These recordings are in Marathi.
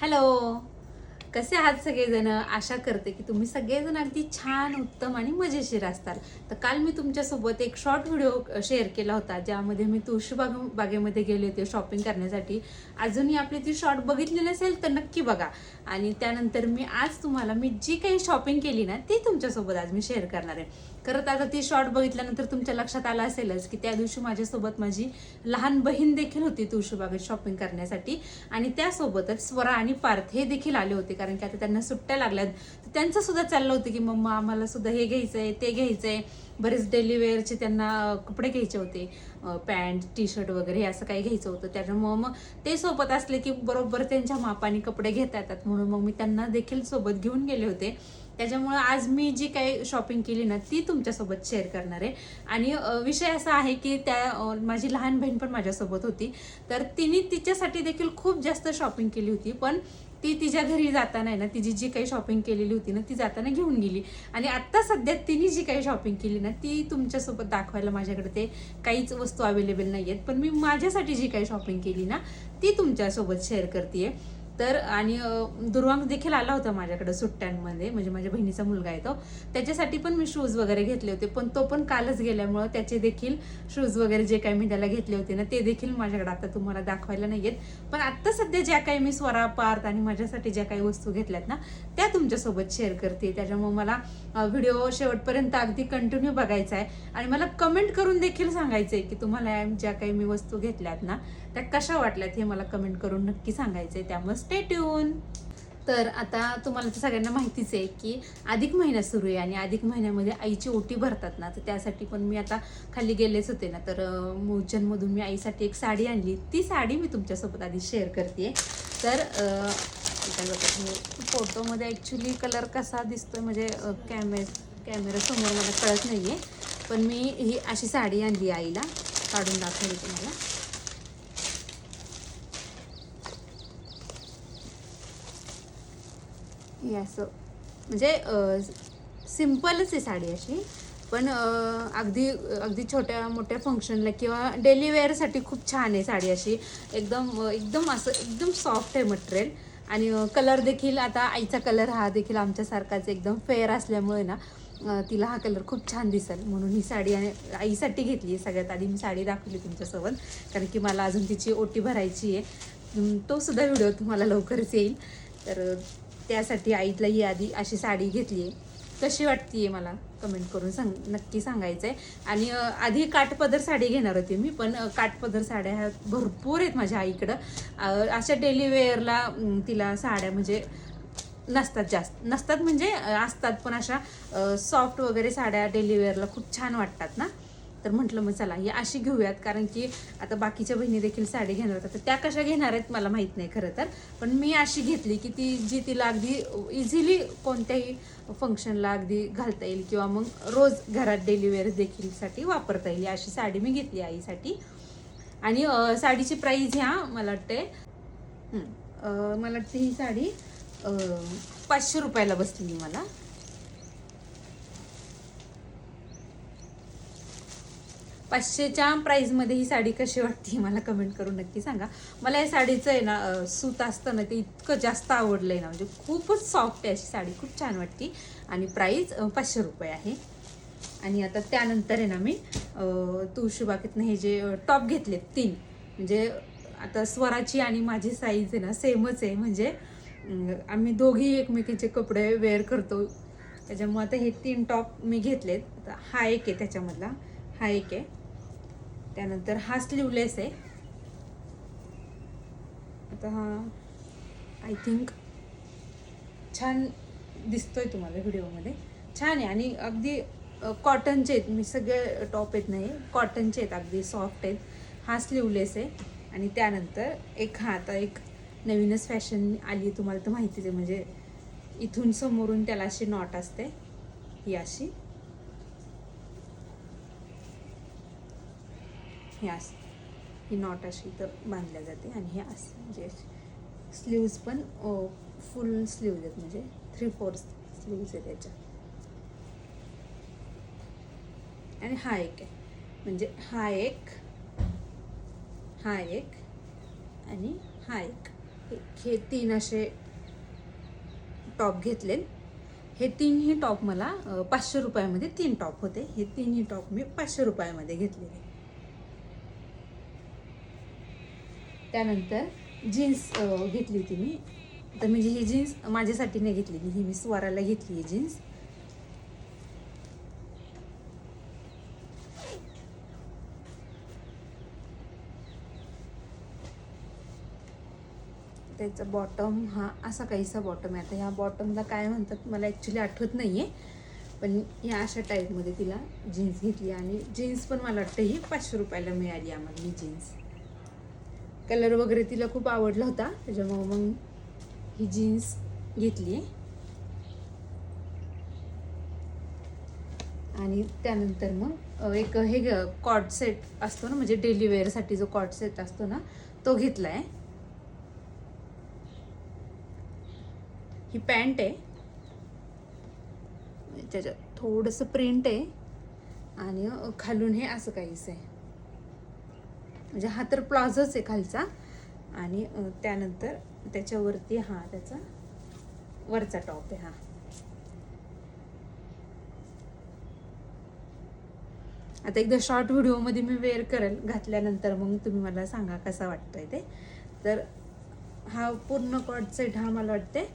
हॅलो, कसे आहात सगळेजण? आशा करते की तुम्ही सगळेजण अगदी छान, उत्तम आणि मजेशीर असताल. तर काल मी तुमच्यासोबत एक शॉर्ट व्हिडिओ शेअर केला होता, ज्यामध्ये मी बागेमध्ये गेले होते शॉपिंग करण्यासाठी. अजूनही आपली ती शॉर्ट बघितली नसेल तर नक्की बघा. आणि त्यानंतर मी आज तुम्हाला मी जी काही शॉपिंग केली ना ती तुमच्यासोबत आज मी शेअर करणार आहे. खरं तर आता ती शॉर्ट बघितल्यानंतर तुमच्या लक्षात आलं असेलच की त्या दिवशी माझ्यासोबत माझी लहान बहीण देखील होती तुळशीबागेत शॉपिंग करण्यासाठी. आणि त्यासोबतच स्वरा आणि पार्थ हे देखील आले होते, कारण की आता त्यांना सुट्ट्या लागल्यात. त्यांचं सुद्धा चाललं होतं की मम्मा आम्हाला सुद्धा हे घ्यायचंय ते घ्यायचंय. बरेच डेली वेअरचे त्यांना कपडे घ्यायचे होते, पॅन्ट टी शर्ट वगैरे हे असं काही घ्यायचं होतं. त्याच्यामुळं मग ते सोबत असले की बरोबर त्यांच्या मापाने कपडे घेता येतात, म्हणून मग मी त्यांना देखील सोबत घेऊन गेले होते. त्याच्यामुळं आज मी जी काही शॉपिंग केली ना ती तुमच्यासोबत शेअर करणार आहे. आणि विषय असा आहे की माझी लहान बहीण पण माझ्यासोबत होती. तर तिने तिच्यासाठी देखील खूप जास्त शॉपिंग केली होती, पण ती तिच्या घरी जाताना आहे ना तिची जी काही शॉपिंग केलेली होती ना ती जाताना घेऊन गेली. आणि आत्ता सध्या तिने जी काही शॉपिंग केली ना ती तुमच्यासोबत दाखवायला माझ्याकडे ते काहीच वस्तू अवेलेबल नाही आहेत, पण मी माझ्यासाठी जी काही शॉपिंग केली ना ती तुमच्यासोबत शेअर करते. तर आणि दुर्वांग देखील आला होता माझ्याकडे सुट्ट्यांमध्ये, म्हणजे माझ्या बहिणीचा मुलगा आहे तो. त्याच्यासाठी पण मी शूज वगैरे घेतले होते, पण तो पण कालच गेल्यामुळं त्याचे देखील शूज वगैरे जे काही मी त्याला घेतले होते ना ते देखील माझ्याकडे आता तुम्हाला दाखवायला नाही आहेत. पण आत्ता सध्या ज्या काही मी स्वरा पार्थ आणि माझ्यासाठी ज्या काही वस्तू घेतल्यात ना त्या तुमच्यासोबत शेअर करते. त्याच्यामुळे मला व्हिडिओ शेवटपर्यंत अगदी कंटिन्यू बघायचा आहे. आणि मला कमेंट करून देखील सांगायचं आहे की तुम्हाला ज्या काही मी वस्तू घेतल्यात ना त्या कशा वाटल्यात हे मला कमेंट करून नक्की सांगायचं आहे. त्यामुळे स्टे ट्यून. तर आता तुम्हाला तर सगळ्यांना माहितीच आहे की अधिक महिना सुरू आहे, आणि अधिक महिन्यामध्ये आईची ओटी भरतात ना, तर त्यासाठी पण मी आता खाली गेलेच होते ना, तर मूलचंदमधून मी आईसाठी एक साडी आणली. ती साडी मी तुमच्यासोबत आधी शेअर करते. तर फोटोमध्ये ॲक्च्युली कलर कसा दिसतोय म्हणजे कॅमेऱ्यासमोर मला कळत नाही आहे, पण मी ही अशी साडी आणली आईला, काढून दाखवली तुम्हाला. ही असं म्हणजे सिम्पलच आहे साडी अशी, पण अगदी अगदी छोट्या मोठ्या फंक्शनला किंवा डेली वेअरसाठी खूप छान आहे साडी अशी. एकदम एकदम असं एकदम सॉफ्ट आहे मटेरियल. आणि कलर देखील आता आईचा कलर हा देखील आमच्यासारखाच एकदम फेअर असल्यामुळे ना तिला हा कलर खूप छान दिसेल म्हणून ही साडी आईसाठी घेतली. सगळ्यात आधी मी साडी दाखवली तुमच्यासोबत, कारण की मला अजून तिची ओटी भरायची आहे. तो सुद्धा व्हिडिओ तुम्हाला लवकरच येईल. तर त्यासाठी आईला ही आधी अशी साडी घेतली आहे. कशी वाटते आहे मला कमेंट करून नक्की सांगायचं आहे. आणि आधी काठपदर साडी घेणार होती मी, पण काठपदर साड्या ह्या भरपूर आहेत माझ्या आईकडं. अशा डेली वेअरला तिला साड्या म्हणजे नसतात म्हणजे असतात, पण अशा सॉफ्ट वगैरे साड्या डेली वेअरला खूप छान वाटतात ना. तर म्हटलं मग चला ही अशी घेऊयात, कारण की आता बाकीच्या बहिणी देखील साडी घेणार होत्या, तर त्या कशा घेणार आहेत मला माहीत नाही खरं तर. पण मी अशी घेतली की ती जी तिला अगदी इझिली कोणत्याही फंक्शनला अगदी घालता येईल, किंवा मग रोज घरात डेली वेअर देखील साठी वापरता येईल अशी साडी मी घेतली आईसाठी. आणि साडीची प्राईस ह्या मला वाटते ही साडी 500 रुपयाला बसली मला. 500च्या प्राईजमध्ये ही साडी कशी वाटते मला कमेंट करून नक्की सांगा. मला या साडीचं आहे ना सूत असतं ना ते इतकं जास्त आवडलं आहे ना, म्हणजे खूपच सॉफ्ट आहे अशी साडी, खूप छान वाटते. आणि प्राईज 500 रुपये आहे. आणि आता त्यानंतर आहे ना मी तुळशीबागेतनं हे जे टॉप घेतलेत 3, म्हणजे आता स्वराची आणि माझी साईज आहे ना सेमच आहे, म्हणजे आम्ही दोघी एकमेकींचे कपडे वेअर करतो. त्याच्यामुळे आता हे 3 टॉप मी घेतलेत. आता हा एक आहे त्याच्यामधला, हा एक आहे. त्यानंतर हा स्लीवलेस आहे. आता हा आय थिंक छान दिसतोय तुम्हाला व्हिडिओमध्ये, छान आहे. आणि अगदी कॉटनचे आहेत, मी सगळे टॉप आहेत नाही कॉटनचे आहेत, अगदी सॉफ्ट आहेत. हा स्लीवलेस आहे. आणि त्यानंतर एक हा आता एक नवीनच फॅशन आली आहे, तुम्हाला तर माहितीच आहे, म्हणजे इथून समोरून त्याला अशी नॉट असते, ही अशी ही नॉट अशी तर बांधल्या जाते. आणि हे असं म्हणजे स्लीव्ज पण फुल स्लीव्ज आहेत, म्हणजे 3/4 स्लीव्ज आहेत त्याच्या. आणि हा एक आहे, म्हणजे हा एक आणि हा एक, हे 3 असे टॉप घेतले. हे 3ही टॉप मला 500 रुपयामध्ये 3 टॉप होते. हे 3ही टॉप मी 500 रुपयामध्ये घेतलेले. त्यानंतर जीन्स घेतली होती मी. तर म्हणजे ही जीन्स माझ्यासाठी नाही घेतलेली, ही मी स्वराला घेतली आहे जीन्स. त्याचा बॉटम हा असा काहीसा बॉटम आहे. आता ह्या बॉटमला काय म्हणतात मला ॲक्च्युली आठवत नाही आहे, पण ह्या अशा टाईपमध्ये तिला जीन्स घेतली. आणि जीन्स पण मला वाटतं ही 500 रुपयाला मिळाली आम्हाला ही जीन्स. कलर वगैरे तिला खूप आवडला होता, त्याच्यामुळं मग ही जीन्स घेतली. आणि त्यानंतर मग एक हे कॉर्ड सेट असतो ना, म्हणजे डेली वेअरसाठी जो कॉर्ड सेट असतो ना, तो घेतला आहे. ही पॅन्ट आहे, त्याच्यात थोडंसं प्रिंट आहे आणि खालून हे असं काहीच आहे, म्हणजे हा तर प्लाझोच आहे खालचा. आणि त्यानंतर त्याच्यावरती हा त्याचा वरचा टॉप आहे. हा आता एकदा शॉर्ट व्हिडिओमध्ये मी वेअर करेल घातल्यानंतर, मग तुम्ही मला सांगा कसा वाटतोय ते. तर हा पूर्ण कॉर्ड सेट हा मला वाटते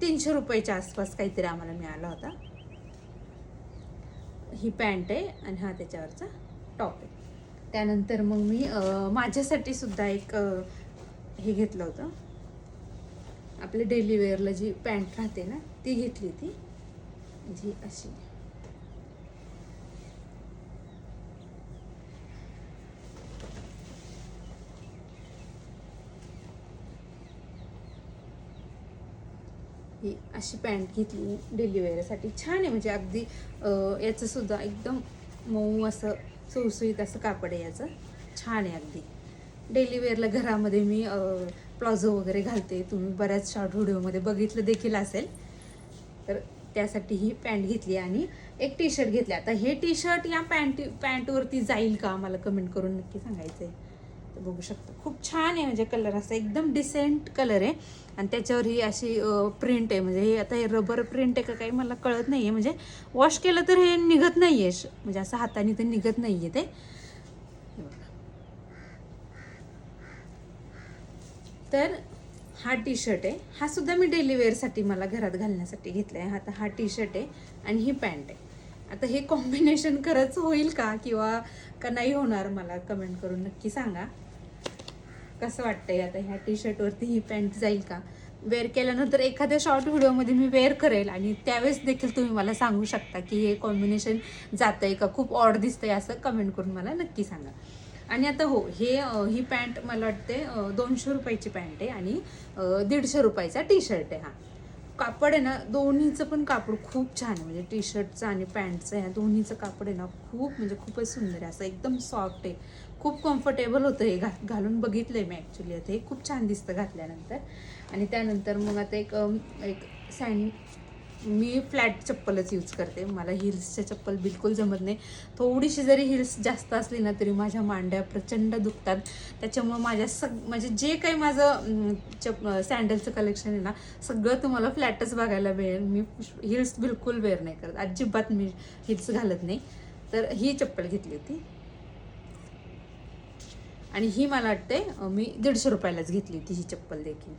300 रुपयाच्या आसपास काहीतरी आम्हाला मिळाला होता. ही पॅन्ट आहे आणि हा त्याच्यावरचा टॉप आहे. त्यानंतर मग मी माझ्यासाठी सुद्धा एक हे घेतलं होतं, आपल्या डेली वेअरला जी पॅन्ट राहते ना ती घेतली होती, जी अशी. ही अशी पॅन्ट घेतली डेली वेअरसाठी. छान आहे, म्हणजे अगदी याचं सुद्धा एकदम मऊ असं सुळसुळीत असं कापड आहे याचं. छान आहे अगदी. डेली वेअरला घरामध्ये मी प्लाझो वगैरे घालते, तुम्ही बऱ्याच शॉर्ट व्हिडिओमध्ये बघितलं देखील असेल. तर त्यासाठी ही पॅन्ट घेतली आणि एक टी शर्ट घेतले. आता हे टी शर्ट या पॅन्टवरती जाईल का मला कमेंट करून नक्की सांगायचं आहे. तर बघू शकता खूप छान आहे, म्हणजे कलर असा एकदम डिसेंट कलर आहे. आणि त्याच्यावर ही अशी प्रिंट आहे, म्हणजे हे आता हे रबर प्रिंट आहे का काही मला कळत नाही आहे. म्हणजे वॉश केलं तर हे निघत नाही आहे, म्हणजे असं हाताने तर निघत नाही आहे ते. तर हा टी शर्ट आहे, हा सुद्धा मी डेली वेअरसाठी मला घरात घालण्यासाठी घेतला आहे. आता हा टी शर्ट आहे आणि ही पॅन्ट आहे. आता हे कॉम्बिनेशन खरंच होईल का किंवा का नाही होणार मला कमेंट करून नक्की सांगा. कसं वाटतंय आता ह्या टी शर्टवरती ही पॅन्ट जाईल का. वेअर केल्यानंतर एखाद्या शॉर्ट व्हिडिओमध्ये मी वेअर करेल आणि त्यावेळेस देखील तुम्ही मला सांगू शकता की हे कॉम्बिनेशन जातंय का, खूप ऑड दिसतंय, असं कमेंट करून मला नक्की सांगा. आणि आता हो, ही पॅन्ट मला वाटते 200 रुपयाची पॅन्ट आहे आणि 150 रुपयाचा टी शर्ट आहे. हा कापड आहे ना, दोन्हीचं पण कापड खूप छान आहे, म्हणजे टी शर्टचं आणि पॅन्टचं ह्या दोन्हीचं कापड आहे ना खूप म्हणजे खूपच सुंदर आहे, असं एकदम सॉफ्ट आहे, खूप कम्फर्टेबल होतं हे. घालून बघितलं आहे मी ॲक्च्युली, आता हे खूप छान दिसतं घातल्यानंतर. आणि त्यानंतर मग आता एक मी फ्लॅट चप्पलच यूज करते, मला हिल्सच्या चप्पल बिलकुल जमत नाही. थोडीशी जरी हिल्स जास्त असली ना तरी माझ्या मांड्या प्रचंड दुखतात. त्याच्यामुळं म्हणजे जे काही माझं सँडलचं कलेक्शन आहे ना सगळं तुम्हाला फ्लॅटच बघायला मिळेल. मी हिल्स बिलकुल वेअर नाही करत, अजिबात मी हिल्स घालत नाही. तर ही चप्पल घेतली होती आणि ही मला वाटते मी 150 रुपयालाच घेतली होती ही चप्पल देखील.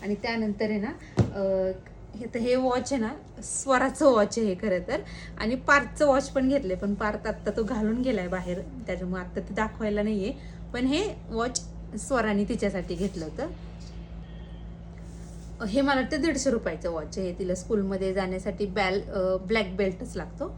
आणि त्यानंतर आहे ना हे वॉच आहे ना, स्वराचं वॉच आहे हे खरं तर. आणि पार्थचं वॉच पण घेतले, पण पार्थ आत्ता तो घालून गेलाय बाहेर, त्याच्यामुळे आत्ता ते दाखवायला नाहीये. पण हे वॉच स्वराने तिच्यासाठी घेतलं होतं. हे मला वाटतं 150 रुपयाचं वॉच आहे. तिला स्कूलमध्ये जाण्यासाठी ब्लॅक बेल्टच लागतो,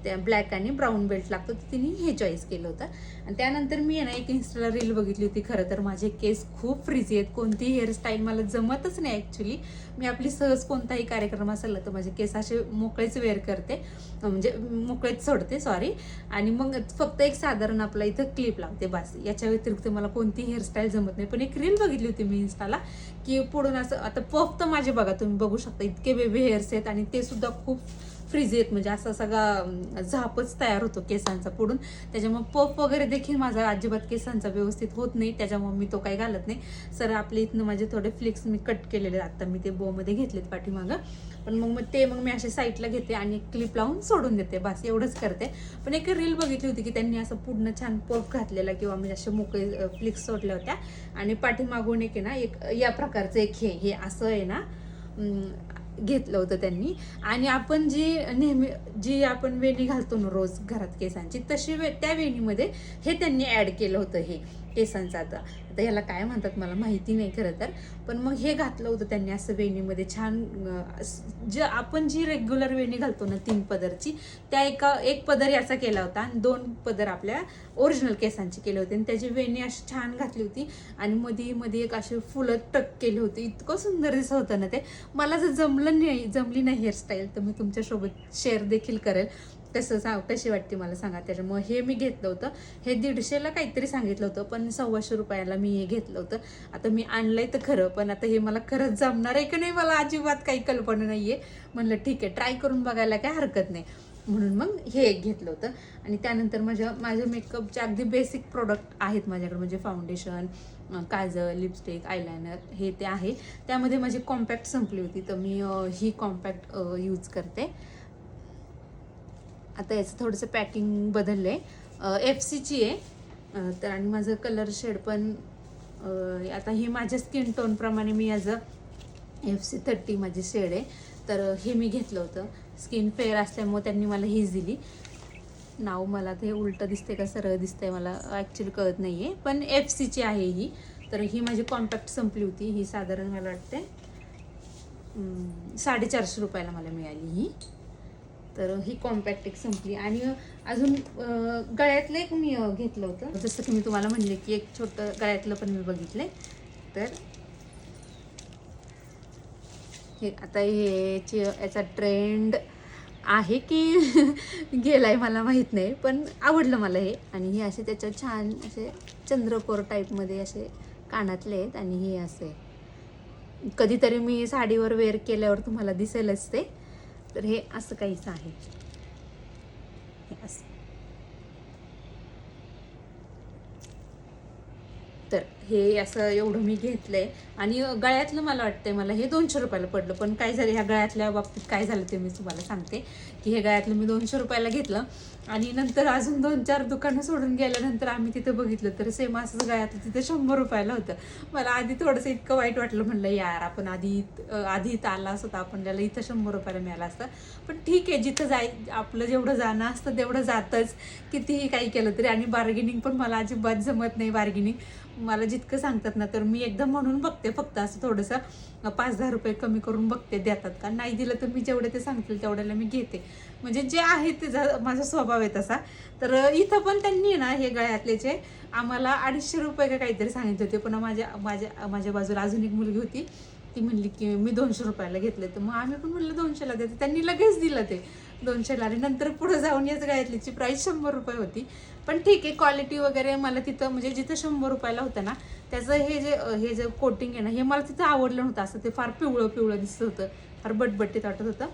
त्या ब्लॅक आणि ब्राऊन बेल्ट लागतो, तर तिने हे चॉईस केलं होतं. आणि त्यानंतर मी आहे ना एक इन्स्टाला रील बघितली होती. खरं तर माझे केस खूप फ्रिझी आहेत, कोणती हेअरस्टाईल मला जमतच नाही ॲक्च्युली. मी आपली सहज कोणताही कार्यक्रम असेल तर माझे केस असे मोकळेच वेअर करते, म्हणजे मोकळेच सोडते सॉरी. आणि मग फक्त एक साधारण आपला इथं क्लिप लावते बस, याच्या व्यतिरिक्त मला कोणती हेअरस्टाईल जमत नाही. पण एक रील बघितली होती मी इन्स्टाला की पुढून असं, आता पफ तर माझे बघा तुम्ही बघू शकता इतके बेबी हेअर्स आहेत आणि ते सुद्धा खूप फ्रीज येत, म्हणजे असा सगळा झापच तयार होतो केसांचा पुढून. त्याच्यामुळे पफ वगैरे देखील माझा अजिबात केसांचा व्यवस्थित होत नाही, त्याच्यामुळे मी तो काही घालत नाही. सर आपले इथनं माझे थोडे फ्लिक्स मी कट केलेले, आता मी ते बोमध्ये घेतलेत पाठीमागं. पण मग मी असे साईडला घेते आणि क्लिप लावून सोडून देते, बस एवढंच करते. पण एक रील बघितली होती की त्यांनी असं पूर्ण छान पफ घातलेला किंवा म्हणजे असे मोकळे फ्लिक्स सोडल्या होत्या आणि पाठीमागून एक आहे ना एक या प्रकारचं एक हे असं आहे ना घेतलं होतं त्यांनी. आणि आपण जी आपण वेणी घालतो ना रोज घरात केसांची, तशी त्या वेणीमध्ये हे त्यांनी ॲड केलं होतं हे केसांचं. आता ह्याला काय म्हणतात मला माहिती नाही खरं तर, पण मग हे घातलं होतं त्यांनी असं वेणीमध्ये छान. आपण जी रेग्युलर वेणी घालतो ना 3 पदरची, त्या एक पदर याचा केला होता आणि 2 पदर आपल्या ओरिजिनल केसांची केले होते. आणि त्याची वेणी अशी छान घातली होती आणि मध्ये एक अशी फुलं टक केली होती. इतकं सुंदर दिसत होतं ना ते. मला जर जमली नाही हेअरस्टाईल तर मी तुमच्यासोबत शेअर देखील करेल कशी वाटते मला सांगा. त्याच्यामुळे हे मी घेतलं होतं. हे 150ला काहीतरी सांगितलं होतं, पण 125 रुपयाला मी हे घेतलं होतं. आता मी आणलंय तर खरं, पण आता हे मला खरंच जमणार आहे की नाही मला अजिबात काही कल्पना नाहीये. म्हणलं ठीक आहे, ट्राय करून बघायला काय हरकत नाही, म्हणून मग हे एक घेतलं होतं. आणि त्यानंतर माझ्या मेकअपचे अगदी बेसिक प्रोडक्ट आहेत माझ्याकडे, म्हणजे फाउंडेशन, काजल, लिपस्टिक, आयलायनर हे ते आहे. त्यामध्ये माझी कॉम्पॅक्ट संपली होती, तर मी ही कॉम्पॅक्ट यूज करते. आता याचं थोडंसं पॅकिंग बदललं आहे, FCची आहे. तर आणि माझं कलर शेड पण आता ही माझ्या स्किन टोनप्रमाणे मी याचं FC30 माझी शेड आहे. तर हे मी घेतलं होतं. स्किन फेअर असल्यामुळे त्यांनी मला हीच दिली. नाव मला ते उलटं दिसते का सरळ दिसतंय मला ॲक्च्युली कळत नाही आहे, पण FCची आहे ही. तर ही माझी कॉम्पॅक्ट संपली होती. ही साधारण मला वाटते 450 रुपयाला मला मिळाली ही. तर ही कॉम्पॅक्ट एक संपली. आणि अजून गळ्यातलं एक मी घेतलं होतं, जसं की मी तुम्हाला म्हणले की एक छोटं गळ्यातलं पण मी बघितलंय. तर हे आता याचा ट्रेंड आहे की गेलाय मला माहीत नाही, पण आवडलं मला हे. आणि हे असे त्याच्यात छान असे चंद्रकोर टाईपमध्ये असे कानातले आहेत आणि हे असे कधीतरी मी साडीवर वेअर केल्यावर तुम्हाला दिसेलच ते. तर हे असं काहीच आहे, हे असं. तर हे असं एवढं मी घेतलंय. आणि गळ्यातलं मला वाटतंय मला हे 200 रुपयाला पडलं. पण काय झालं ह्या गळ्यातल्या बाबतीत, काय झालं ते मी तुम्हाला सांगते की हे गळ्यातलं मी 200 रुपयाला घेतलं आणि नंतर अजून 2-4 दुकानं सोडून गेल्यानंतर आम्ही तिथं बघितलं तर सेम असंच गळ्यातलं तिथं 100 रुपयाला होतं. मला आधी थोडंसं इतकं वाईट वाटलं, म्हणलं यार आपण आधी इथं आला असतं तर आपण त्याला इथं 100 रुपयाला मिळालं असतं. पण ठीक आहे, जिथं आपलं जेवढं जाणं असतं तेवढं जातंच, कितीही काही केलं तरी. आणि बार्गेनिंग पण मला अजिबात जमत नाही. बार्गेनिंग मला जितकं सांगतात ना तर मी एकदम म्हणून बघते, फक्त असं थोडंसं 5-10 रुपये कमी करून बघते देतात का. नाही दिलं तर मी जेवढे ते सांगतील तेवढ्याला मी घेते, म्हणजे जे आहे ते माझा स्वभाव आहे तसा. तर इथं पण त्यांनी ना हे गळ्यातलेचे आम्हाला 250 रुपये का काहीतरी सांगितले होते. पण माझ्या बाजूला अजून एक मुलगी होती, ती म्हणली की मी 200 रुपयाला घेतले. तर मग आम्ही पण म्हणलं 200ला देते, त्यांनी लगेच दिलं ते 200ला. आणि नंतर पुढे जाऊन याच गळ्यातलीची प्राईस 100 रुपये होती. पण ठीक आहे, क्वालिटी वगैरे मला तिथं म्हणजे जिथं 100 रुपयाला होतं ना त्याचं हे जे कोटिंग आहे ना हे मला तिथं आवडलं नव्हतं. असं ते फार पिवळं दिसत होतं, फार बटबटीत वाटत होतं.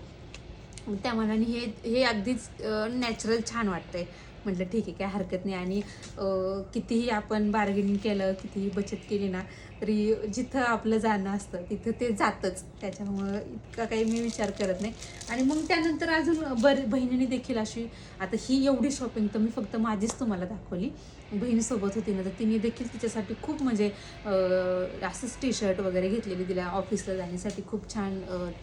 त्या मनाने हे अगदीच नॅचरल छान वाटतंय. म्हटलं ठीक आहे, काय हरकत नाही. आणि कितीही आपण बार्गेनिंग केलं, कितीही बचत केली ना तरी जिथं आपलं जाणं असतं तिथं ते जातंच. त्याच्यामुळं इतका काही मी विचार करत नाही. आणि मग त्यानंतर अजून बहिणीने देखील अशी, आता ही एवढी शॉपिंग तर मी फक्त माझीच तुम्हाला दाखवली. बहिणीसोबत होती ना तर तिने देखील तिच्यासाठी खूप म्हणजे असंच टी-शर्ट वगैरे घेतलेली, तिला ऑफिसला जाण्यासाठी खूप छान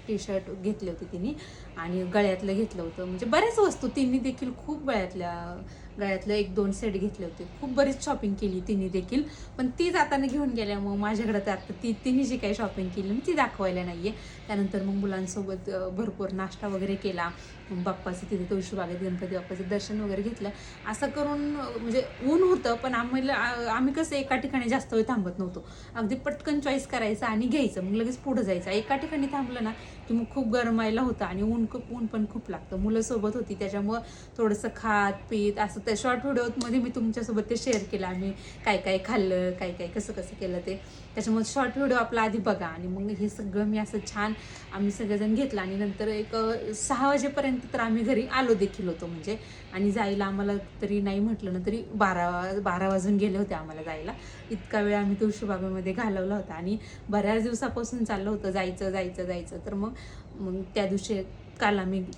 टी-शर्ट घेतले होते तिने. आणि गळ्यातलं घेतलं होतं, म्हणजे बऱ्याच वस्तू तिने देखील खूप गळ्यातलं 1-2 सेट घेतले होते. खूप बरीच शॉपिंग केली तिने देखील. पण ती जाताना घेऊन गेल्या, मग माझ्याकडे तर आता तिने जी काही शॉपिंग केली मी ती दाखवायला नाही आहे. त्यानंतर मग मुलांसोबत भरपूर नाश्ता वगैरे केला. बाप्पाचं तिथे तुळशीबागेत गणपती बाप्पाचं दर्शन वगैरे घेतलं. असं करून म्हणजे ऊन होतं, पण आम्ही कसं एका ठिकाणी जास्त वेळ थांबत नव्हतो. अगदी पटकन चॉईस करायचं आणि घ्यायचं, मग लगेच पुढं जायचं. एका ठिकाणी थांबलं ना की मग खूप गरमायला होतं आणि ऊन पण खूप लागतं. मुलं सोबत होती त्याच्यामुळं थोडंसं खात पीत असं तर शॉर्ट व्हिडिओमध्ये मी तुमच्यासोबत ते शेअर केलं, आम्ही काय काय खाल्लं, काय काय कसं कसं केलं ते. त्याच्यामुळे शॉर्ट व्हिडिओ आपला आधी बघा. आणि मग हे सगळं मी असं छान आम्ही सगळेजण घेतलं आणि नंतर एक 6 वाजेपर्यंत तर आम्ही घरी आलो देखील होतो म्हणजे. आणि जायला आम्हाला तरी नाही म्हटलं ना तरी 12 वाजून गेले होते आम्हाला जायला. इतका वेळ आम्ही तुळशीबागेमध्ये घालवला होता आणि बऱ्याच दिवसापासून चाललं होतं जायचं जायचं जायचं. तर मग त्या दिवशी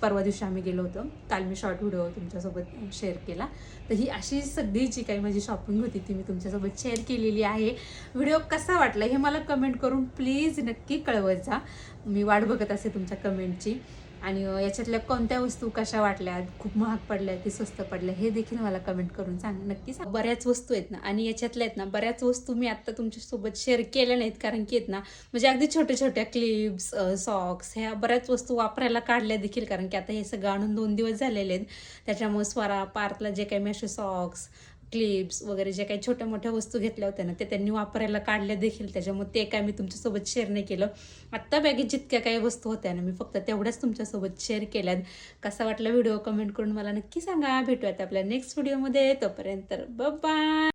परवा दिवशी आम्ही गेलो होतो. काल मी शॉर्ट व्हिडिओ तुमच्यासोबत शेअर केला. तर ही अशी सगळी जी काही माझी शॉपिंग होती ती मी तुमच्यासोबत शेअर केलेली आहे. व्हिडिओ कसा वाटला हे मला कमेंट करून प्लीज नक्की कळवत जा. मी वाट बघत असे तुमच्या कमेंटची. आणि याच्यातल्या कोणत्या वस्तू कशा वाटल्यात, खूप महाग पडल्या की स्वस्त पडल्या, हे देखील मला कमेंट करून नक्की सांग. बऱ्याच वस्तू आहेत ना, आणि याच्यातल्या आहेत ना बऱ्याच वस्तू मी आत्ता तुमच्यासोबत शेअर केल्या नाहीत, कारण की आहेत ना म्हणजे अगदी छोट्या छोट्या क्लिप्स, सॉक्स, ह्या बऱ्याच वस्तू वापरायला काढल्या देखील, कारण की आता हे सगळं आणून 2 दिवस झालेले आहेत. त्याच्यामुळे स्वरा पार्थला जे काही मी असे सॉक्स, क्लिप्स वगैरे जे काही छोट्या मोठ्या वस्तू घेतल्या होत्या ना ते त्यांनी वापरायला काढल्या देखील. त्याच्यामुळे ते काय मी तुमच्यासोबत शेअर नाही केलं. आत्ता बॅगेत जितक्या काही वस्तू होत्या ना मी फक्त तेवढ्याच तुमच्यासोबत शेअर केल्यात. कसा वाटला व्हिडिओ कमेंट करून मला नक्की सांगा. भेटूयात आपल्या नेक्स्ट व्हिडिओमध्ये. तोपर्यंत बाय.